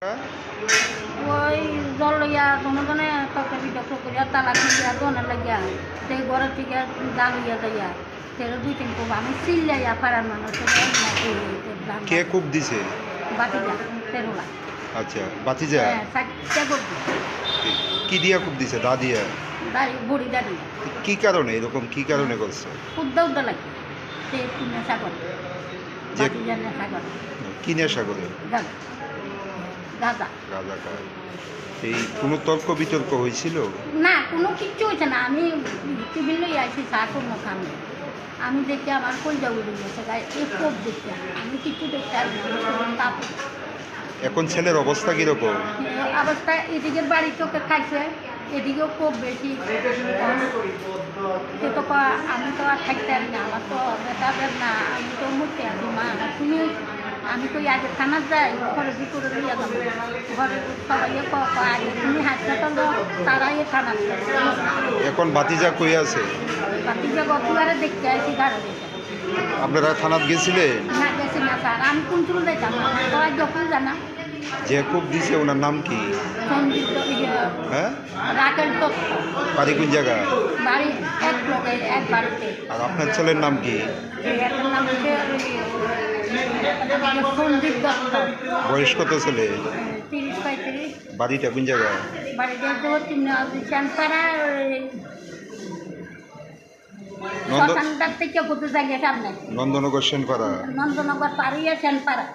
ওই জল লইয়া দুজনে তরকারি ডক্টর করিয়া তালা খুলিয়া দোনের লাগিয়া সেই ঘরের থেকে জাল হইয়া যাইয়া সেটা 2-3 কোপ আমি চিল্লাইয়া পাড়ার মানুষ কে কূপ দিছে? বাতিজা তেরোলা। আচ্ছা, বাতিজা হ্যাঁ, 4টা কোপ দিছে। কি দিয়া কূপ দিছে? দা দিয়া? দাঁড়ি বড়ি দাঁড়ি কি কারণে এরকম কি কারণে করছে? উদ্দা লাগে সে নেশা করে, যে বাতিজা নেশা করে, কি নেশা করে? গাঁজা গাঁজা গাঁজা খায়। এই কোনো তর্ক বিতর্ক হয়েছিল? না, কোনো কিচ্ছু হয়েছে না। আমি টিফিন লই আসি চা কোনো খাম নেই। আমি দেখি আমার কলজা উড়ে গেছে গায়ে এই কোপ দেখতে আমি কিছু দেখতে আর তারপর এখন ছেলের অবস্থা কীরকম? অবস্থা এদিকের বাড়ি চোখে খাইছে, এদিকেও খুব বেশি। সে তো আমি তো আর থাকতে পারি না, আমার তো বেটাদের না, আমি তো মরতে আছি মা। তুমি আমি কই আগে থানা যাই, ঘরে ভিতরে নিয়ে যাবো, ঘরে সবাই আগে তুমি হাসপাতাল তারাই থানা। এখন বাতিজা কই আছে? বাতিজা গতবারে দেখতে আসি ঘরে দেখে। আপনারা থানাত গেছিলেন? না গেছি না স্যার, আমি কোন চুল যাইতাম না, তো আজ যখন জানা। যে কূপ দিছে ওনার নাম কি? সঞ্জিত হ্যাঁ, রাকেশ দত্ত। বাড়ি কোন জায়গায়? বাড়ি এক লোকে এক বাড়িতে। আর আপনার ছেলের নাম কি? এটার নাম হচ্ছে সঞ্জিত দত্ত। বয়স কত ছেলে? 30-35। বাড়িটা কোন জায়গায়? বাড়িতে হচ্ছে শ্যানপাড়া নন্দ শ্মশানটার থেকে বুঝতে জায়গা সামনে নন্দনগর সেনপাড়া। নন্দনগর পাড়িয়া শ্যানপাড়া।